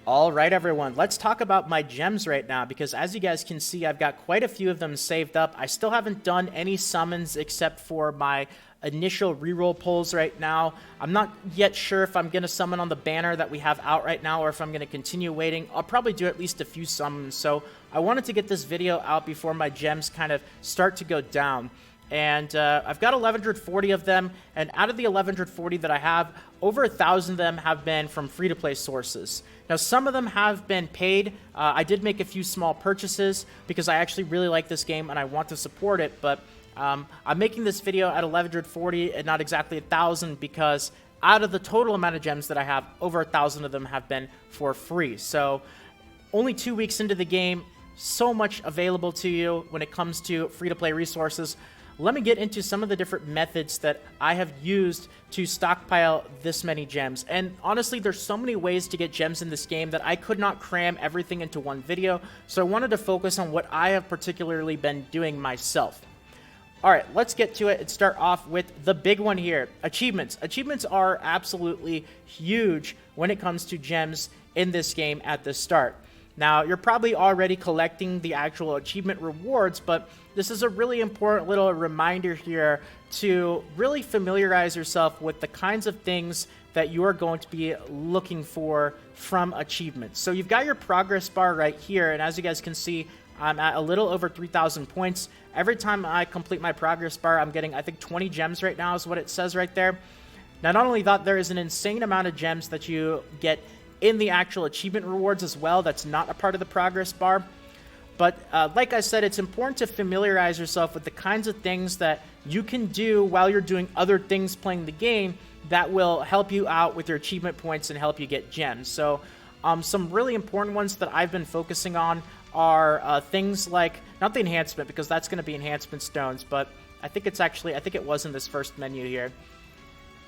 All right, everyone, let's talk about my gems right now because as you guys can see, I've got quite a few of them saved up. I still haven't done any summons except for my initial reroll pulls right now. I'm not yet sure if I'm going to summon on the banner that we have out right now or if I'm going to continue waiting. I'll probably do at least a few summons, so I wanted to get this video out before my gems kind of start to go down. And I've got 1,140 of them, and out of the 1,140 that I have, over 1,000 of them have been from free-to-play sources. Now, some of them have been paid. I did make a few small purchases because I actually really like this game and I want to support it, but I'm making this video at 1,140 and not exactly 1,000 because out of the total amount of gems that I have, over 1,000 of them have been for free. So, only 2 weeks into the game, so much available to you when it comes to free-to-play resources. Let me get into some of the different methods that I have used to stockpile this many gems. And honestly, there's so many ways to get gems in this game that I could not cram everything into one video. So I wanted to focus on what I have particularly been doing myself. All right, let's get to it and start off with the big one here, achievements. Achievements are absolutely huge when it comes to gems in this game at the start. Now, you're probably already collecting the actual achievement rewards, but this is a really important little reminder here to really familiarize yourself with the kinds of things that you are going to be looking for from achievements. So you've got your progress bar right here, and as you guys can see, I'm at a little over 3,000 points. Every time I complete my progress bar, I'm getting, I think, 20 gems right now is what it says right there. Now, not only that, there is an insane amount of gems that you get in the actual achievement rewards as well. That's not a part of the progress bar. But like I said, it's important to familiarize yourself with the kinds of things that you can do while you're doing other things playing the game that will help you out with your achievement points and help you get gems. So some really important ones that I've been focusing on are things like, not the enhancement because that's going to be enhancement stones, but I think it was in this first menu here.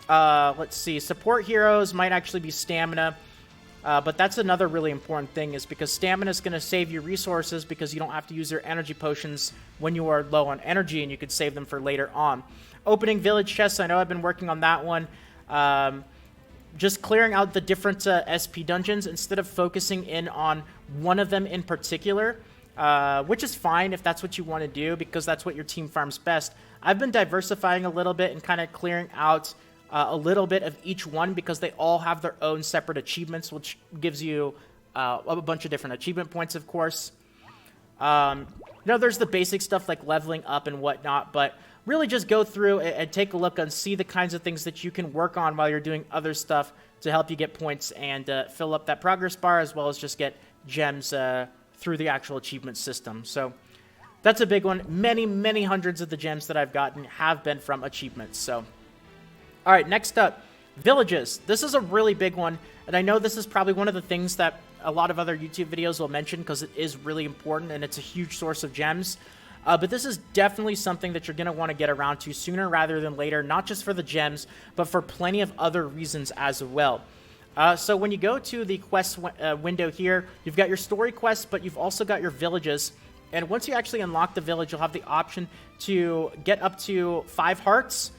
Let's see, support heroes might actually be stamina. But that's another really important thing is because stamina is going to save you resources because you don't have to use your energy potions when you are low on energy and you could save them for later on. Opening village chests, I know I've been working on that one. Just clearing out the different SP dungeons instead of focusing in on one of them in particular, which is fine if that's what you want to do because that's what your team farms best. I've been diversifying a little bit and kind of clearing out a little bit of each one because they all have their own separate achievements, which gives you a bunch of different achievement points, of course. There's the basic stuff like leveling up and whatnot, but really just go through and take a look and see the kinds of things that you can work on while you're doing other stuff to help you get points and fill up that progress bar as well as just get gems through the actual achievement system. So that's a big one. Many, many hundreds of the gems that I've gotten have been from achievements, so... All right, next up, villages. This is a really big one, and I know this is probably one of the things that a lot of other YouTube videos will mention because it is really important and it's a huge source of gems. But this is definitely something that you're going to want to get around to sooner rather than later, not just for the gems, but for plenty of other reasons as well. So when you go to the quest window here, you've got your story quests, but you've also got your villages. And once you actually unlock the village, you'll have the option to get up to 5 hearts.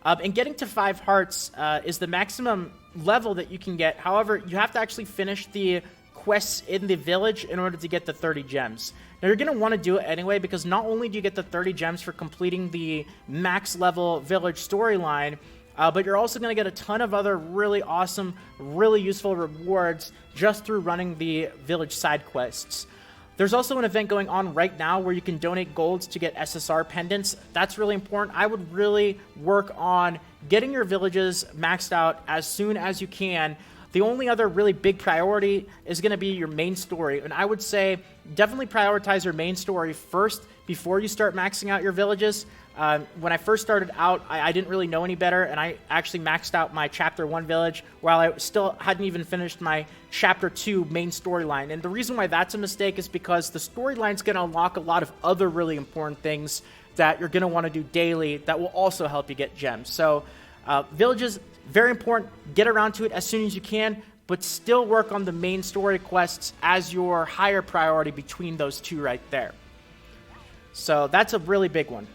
And getting to 5 hearts is the maximum level that you can get. However, you have to actually finish the quests in the village in order to get the 30 gems. Now, you're going to want to do it anyway because not only do you get the 30 gems for completing the max level village storyline, but you're also going to get a ton of other really awesome, really useful rewards just through running the village side quests. There's also an event going on right now where you can donate golds to get SSR pendants. That's really important. I would really work on getting your villages maxed out as soon as you can. The only other really big priority is going to be your main story. And I would say definitely prioritize your main story first before you start maxing out your villages. When I first started out, I didn't really know any better, and I actually maxed out my Chapter 1 village while I still hadn't even finished my Chapter 2 main storyline. And the reason why that's a mistake is because the storyline's going to unlock a lot of other really important things that you're going to want to do daily that will also help you get gems. So villages, very important. Get around to it as soon as you can, but still work on the main story quests as your higher priority between those two right there. So that's a really big one.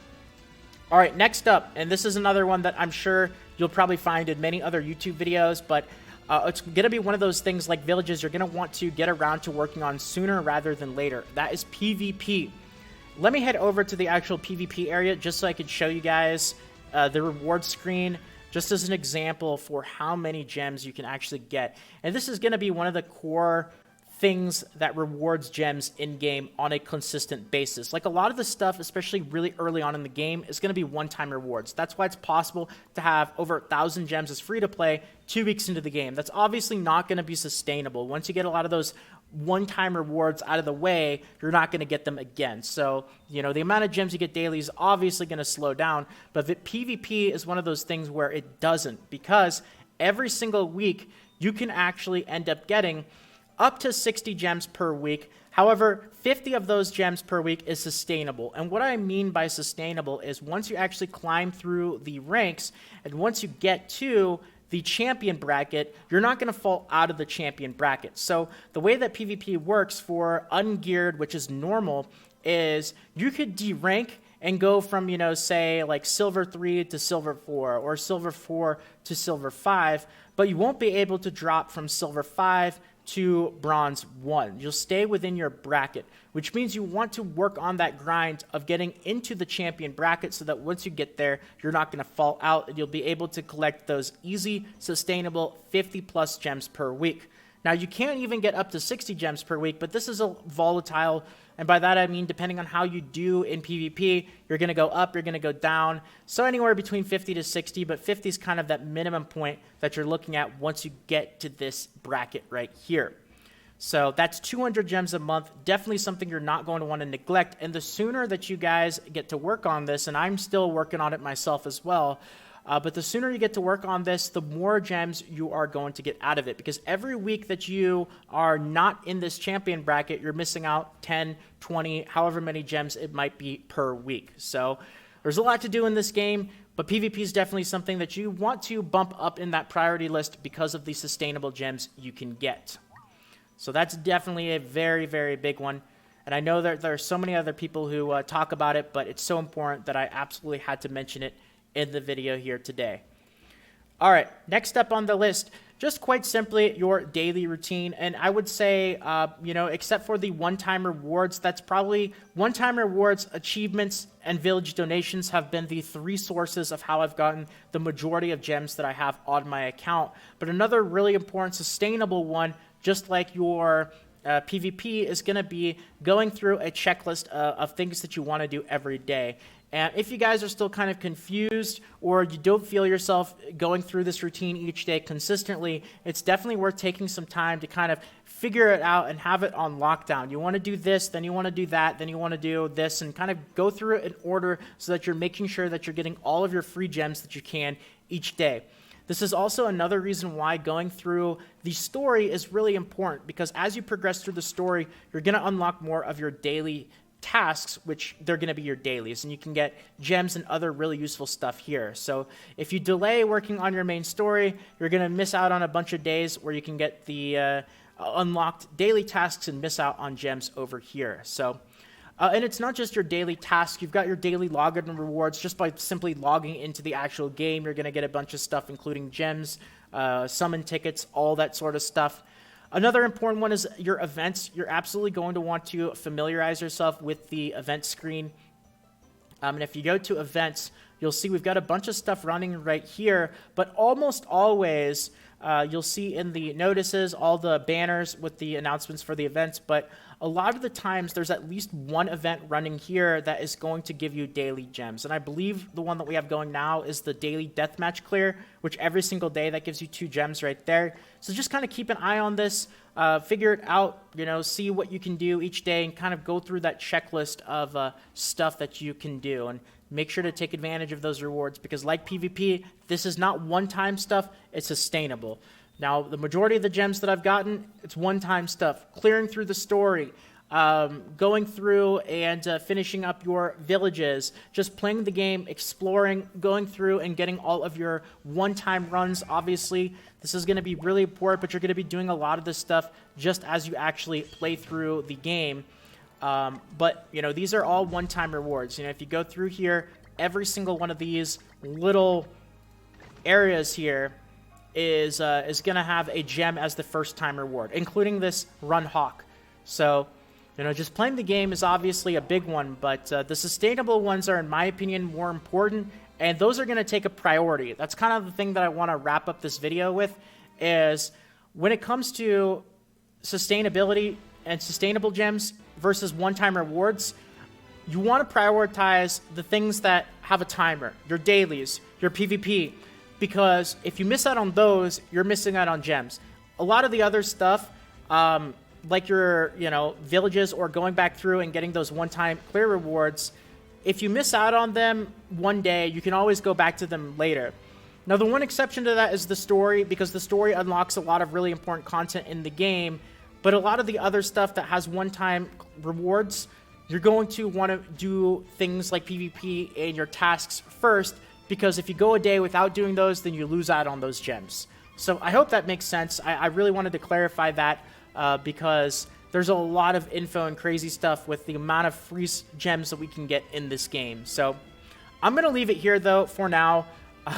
All right, next up, and this is another one that I'm sure you'll probably find in many other YouTube videos, but It's going to be one of those things like villages you're going to want to get around to working on sooner rather than later. That is PvP. Let me head over to the actual PvP area just so I could show you guys the reward screen, just as an example for how many gems you can actually get. And this is going to be one of the core things that rewards gems in-game on a consistent basis. Like a lot of the stuff, especially really early on in the game, is going to be one-time rewards. That's why it's possible to have over 1,000 gems as free-to-play 2 weeks into the game. That's obviously not going to be sustainable. Once you get a lot of those one-time rewards out of the way, you're not going to get them again. So, you know, the amount of gems you get daily is obviously going to slow down, but the PvP is one of those things where it doesn't, because every single week you can actually end up getting up to 60 gems per week. However, 50 of those gems per week is sustainable. And what I mean by sustainable is once you actually climb through the ranks, and once you get to the champion bracket, you're not going to fall out of the champion bracket. So the way that PvP works for ungeared, which is normal, is you could derank and go from, you know, say like silver 3 to silver 4 or silver 4 to silver 5, but you won't be able to drop from silver 5 to bronze 1. You'll stay within your bracket, which means you want to work on that grind of getting into the champion bracket so that once you get there, you're not going to fall out and you'll be able to collect those easy, sustainable 50 plus gems per week. Now, you can't even get up to 60 gems per week, but this is a volatile, and by that I mean depending on how you do in PvP, you're going to go up, you're going to go down, so anywhere between 50 to 60, but 50 is kind of that minimum point that you're looking at once you get to this bracket right here. So that's 200 gems a month, definitely something you're not going to want to neglect, and the sooner that you guys get to work on this, and I'm still working on it myself as well, but the sooner you get to work on this, the more gems you are going to get out of it. Because every week that you are not in this champion bracket, you're missing out 10, 20, however many gems it might be per week. So there's a lot to do in this game, but PvP is definitely something that you want to bump up in that priority list because of the sustainable gems you can get. So that's definitely a very, very big one. And I know that there are so many other people who talk about it, but it's so important that I absolutely had to mention it in the video here today. All right, next up on the list, just quite simply your daily routine. And I would say, you know, except for the one-time rewards, that's probably one-time rewards, achievements, and village donations have been the 3 sources of how I've gotten the majority of gems that I have on my account. But another really important sustainable one, just like your PvP, is going to be going through a checklist of things that you want to do every day. And if you guys are still kind of confused or you don't feel yourself going through this routine each day consistently, it's definitely worth taking some time to kind of figure it out and have it on lockdown. You want to do this, then you want to do that, then you want to do this, and kind of go through it in order so that you're making sure that you're getting all of your free gems that you can each day. This is also another reason why going through the story is really important, because as you progress through the story, you're going to unlock more of your daily tasks, which they're going to be your dailies, and you can get gems and other really useful stuff here. So if you delay working on your main story, you're going to miss out on a bunch of days where you can get the unlocked daily tasks and miss out on gems over here. So and it's not just your daily tasks. You've got your daily login rewards. Just by simply logging into the actual game, you're going to get a bunch of stuff, including gems, summon tickets, all that sort of stuff. Another important one is your events. You're absolutely going to want to familiarize yourself with the event screen. And if you go to events, you'll see we've got a bunch of stuff running right here, but almost always you'll see in the notices all the banners with the announcements for the events, but a lot of the times there's at least one event running here that is going to give you daily gems. And I believe the one that we have going now is the daily deathmatch clear, which every single day that gives you 2 gems right there. So just kind of keep an eye on this, figure it out, you know, see what you can do each day and kind of go through that checklist of stuff that you can do. And make sure to take advantage of those rewards, because like PvP, this is not one-time stuff, it's sustainable. Now, the majority of the gems that I've gotten, it's one-time stuff. Clearing through the story, going through and finishing up your villages, just playing the game, exploring, going through and getting all of your one-time runs. Obviously, this is going to be really important, but you're going to be doing a lot of this stuff just as you actually play through the game. But, you know, these are all one-time rewards. You know, if you go through here, every single one of these little areas here is going to have a gem as the first time reward, including this Run Hawk. So, you know, just playing the game is obviously a big one, but the sustainable ones are, in my opinion, more important, and those are going to take a priority. That's kind of the thing that I want to wrap up this video with, is when it comes to sustainability and sustainable gems versus one-time rewards, you want to prioritize the things that have a timer, your dailies, your PvP, because if you miss out on those, you're missing out on gems. A lot of the other stuff, like your, you know, villages or going back through and getting those one-time clear rewards, if you miss out on them one day, you can always go back to them later. Now, the one exception to that is the story, because the story unlocks a lot of really important content in the game, but a lot of the other stuff that has one-time rewards, you're going to want to do things like PvP and your tasks first, because if you go a day without doing those, then you lose out on those gems. So I hope that makes sense. I really wanted to clarify that because there's a lot of info and crazy stuff with the amount of free gems that we can get in this game. So I'm going to leave it here, though, for now.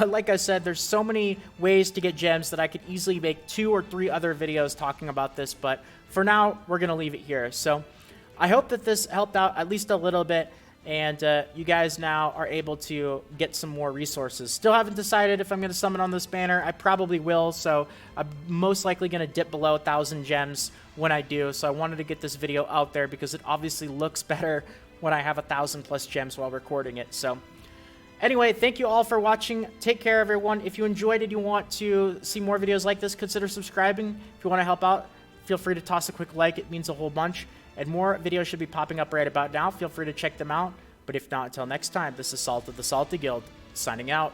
Like I said, there's so many ways to get gems that I could easily make 2 or 3 other videos talking about this, but for now, we're going to leave it here. So I hope that this helped out at least a little bit, and you guys now are able to get some more resources. Still haven't decided if I'm going to summon on this banner. I probably will, so I'm most likely going to dip below 1,000 gems when I do, so I wanted to get this video out there because it obviously looks better when I have 1,000+ gems while recording it. So anyway, thank you all for watching. Take care, everyone. If you enjoyed it, you want to see more videos like this, consider subscribing. If you want to help out, feel free to toss a quick like. It means a whole bunch. And more videos should be popping up right about now. Feel free to check them out. But if not, until next time, this is Salt of the Salty Guild, signing out.